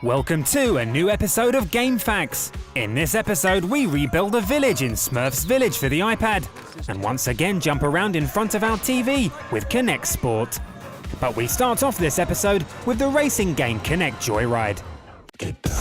Welcome to a new episode of GameChunks. In this episode, we rebuild a village in Smurfs Village for the iPad, and once again jump around in front of our TV with Kinect Sport. But we start off this episode with the racing game Kinect Joyride. Get down.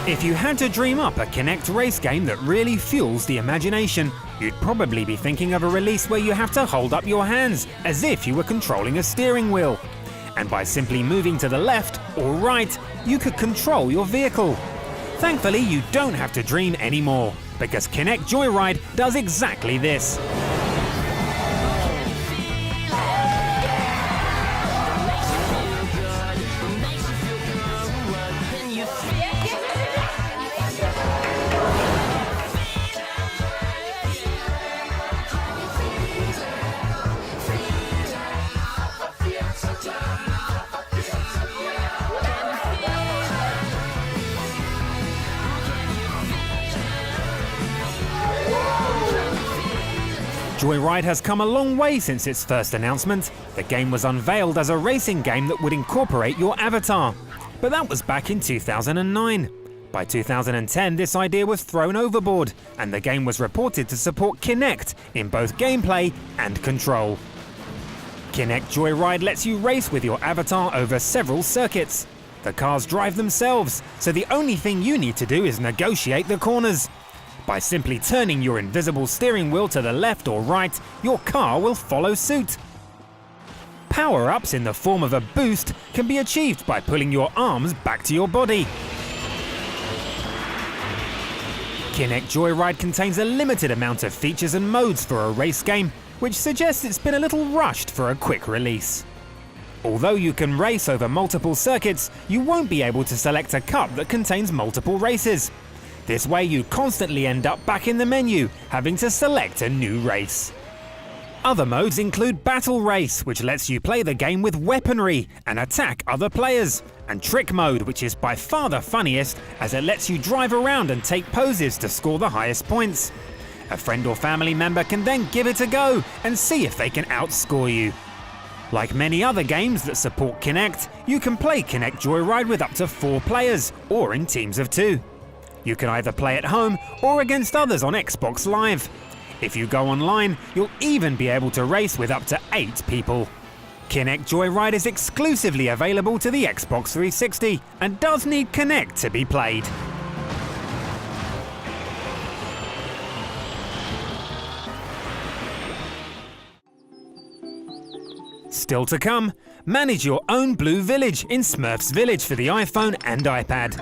If you had to dream up a Kinect race game that really fuels the imagination, you'd probably be thinking of a release where you have to hold up your hands as if you were controlling a steering wheel. And by simply moving to the left or right, you could control your vehicle. Thankfully, you don't have to dream anymore, because Kinect Joyride does exactly this. Joyride has come a long way since its first announcement. The game was unveiled as a racing game that would incorporate your avatar. But that was back in 2009. By 2010, this idea was thrown overboard, and the game was reported to support Kinect in both gameplay and control. Kinect Joyride lets you race with your avatar over several circuits. The cars drive themselves, so the only thing you need to do is negotiate the corners. By simply turning your invisible steering wheel to the left or right, your car will follow suit. Power-ups in the form of a boost can be achieved by pulling your arms back to your body. Kinect Joyride contains a limited amount of features and modes for a race game, which suggests it's been a little rushed for a quick release. Although you can race over multiple circuits, you won't be able to select a cup that contains multiple races. This way you constantly end up back in the menu, having to select a new race. Other modes include Battle Race, which lets you play the game with weaponry and attack other players, and Trick Mode, which is by far the funniest as it lets you drive around and take poses to score the highest points. A friend or family member can then give it a go and see if they can outscore you. Like many other games that support Kinect, you can play Kinect Joyride with up to 4 players, or in teams of 2. You can either play at home or against others on Xbox Live. If you go online, you'll even be able to race with up to 8 people. Kinect Joyride is exclusively available to the Xbox 360 and does need Kinect to be played. Still to come, manage your own blue village in Smurfs Village for the iPhone and iPad.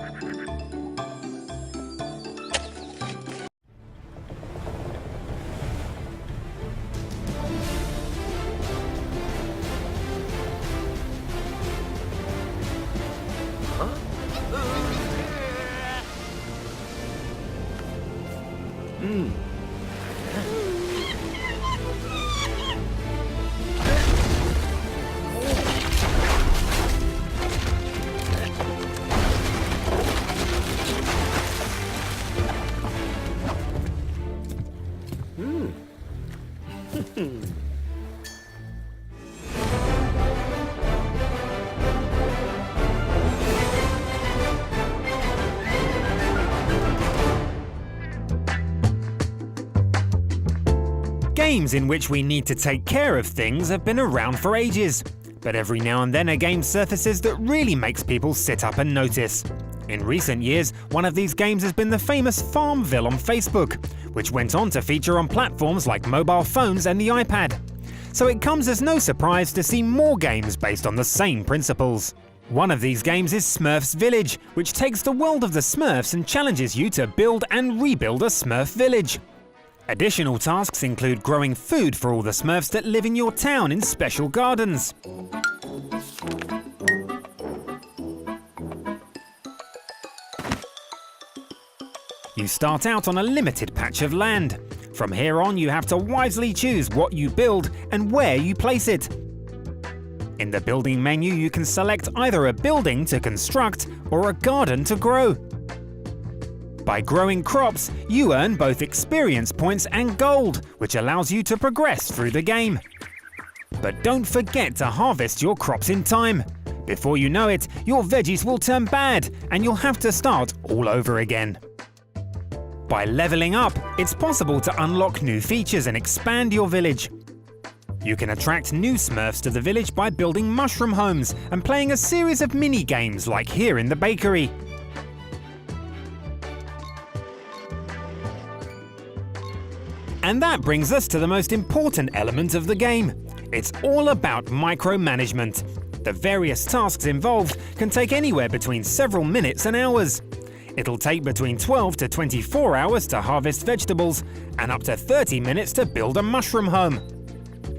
Games in which we need to take care of things have been around for ages, but every now and then a game surfaces that really makes people sit up and notice. In recent years, one of these games has been the famous Farmville on Facebook, which went on to feature on platforms like mobile phones and the iPad. So it comes as no surprise to see more games based on the same principles. One of these games is Smurfs Village, which takes the world of the Smurfs and challenges you to build and rebuild a Smurf village. Additional tasks include growing food for all the Smurfs that live in your town in special gardens. You start out on a limited patch of land. From here on, you have to wisely choose what you build and where you place it. In the building menu, you can select either a building to construct or a garden to grow. By growing crops, you earn both experience points and gold, which allows you to progress through the game. But don't forget to harvest your crops in time. Before you know it, your veggies will turn bad and you'll have to start all over again. By leveling up, it's possible to unlock new features and expand your village. You can attract new Smurfs to the village by building mushroom homes and playing a series of mini-games like here in the bakery. And that brings us to the most important element of the game. It's all about micromanagement. The various tasks involved can take anywhere between several minutes and hours. It'll take between 12 to 24 hours to harvest vegetables and up to 30 minutes to build a mushroom home.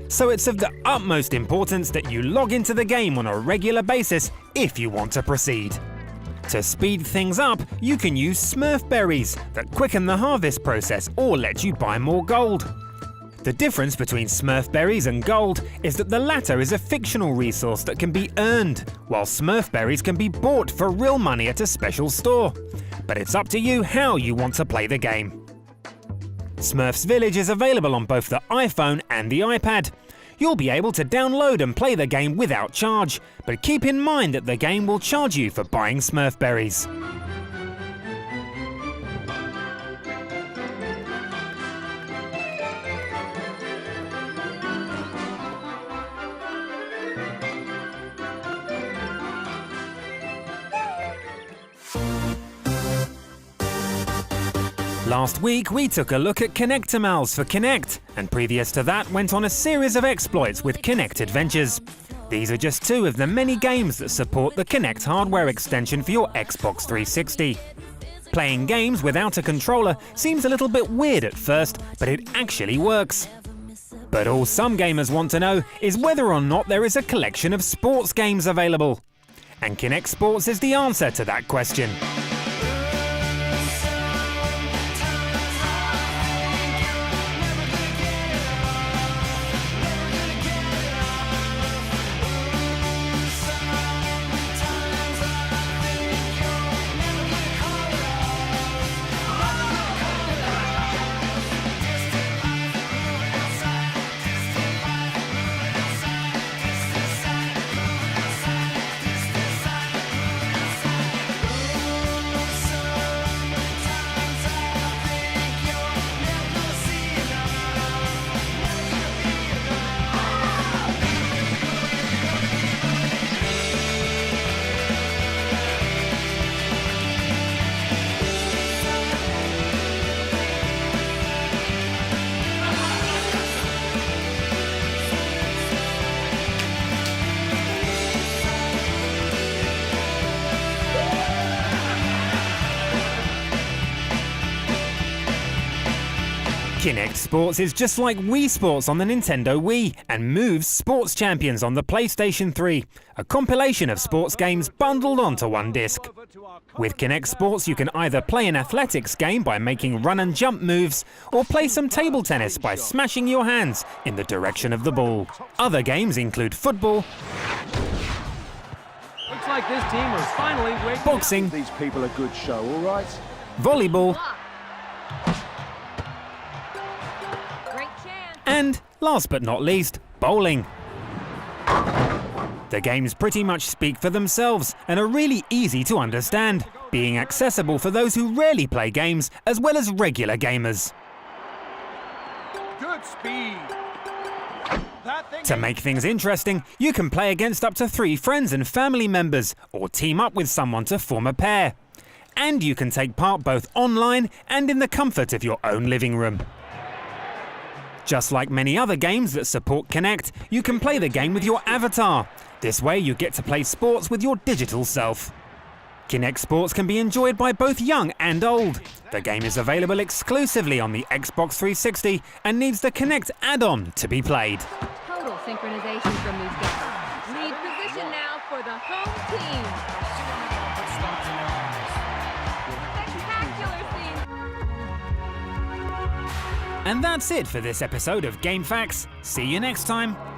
So it's of the utmost importance that you log into the game on a regular basis if you want to proceed. To speed things up, you can use Smurf berries that quicken the harvest process or let you buy more gold. The difference between Smurf berries and gold is that the latter is a fictional resource that can be earned, while Smurf berries can be bought for real money at a special store. But it's up to you how you want to play the game. Smurfs Village is available on both the iPhone and the iPad. You'll be able to download and play the game without charge, but keep in mind that the game will charge you for buying Smurf berries. Last week, we took a look at Kinectimals for Kinect, and previous to that went on a series of exploits with Kinect Adventures. These are just two of the many games that support the Kinect hardware extension for your Xbox 360. Playing games without a controller seems a little bit weird at first, but it actually works. But all some gamers want to know is whether or not there is a collection of sports games available. And Kinect Sports is the answer to that question. Kinect Sports is just like Wii Sports on the Nintendo Wii and Move's Sports Champions on the PlayStation 3, a compilation of sports games bundled onto one disc. With Kinect Sports, you can either play an athletics game by making run and jump moves, or play some table tennis by smashing your hands in the direction of the ball. Other games include football, Looks like this team was finally waking up. boxing, These people a good show, all right? volleyball, Great chance. and, last but not least, bowling. The games pretty much speak for themselves and are really easy to understand, being accessible for those who rarely play games as well as regular gamers. Good speed. That thing To make things interesting, you can play against up to 3 friends and family members, or team up with someone to form a pair. And you can take part both online and in the comfort of your own living room. Just like many other games that support Kinect, you can play the game with your avatar. This way you get to play sports with your digital self. Kinect Sports can be enjoyed by both young and old. The game is available exclusively on the Xbox 360 and needs the Kinect add-on to be played. Total synchronization from these guys. Lead position now for the home team. Spectacular scene. And that's it for this episode of Game Facts. See you next time.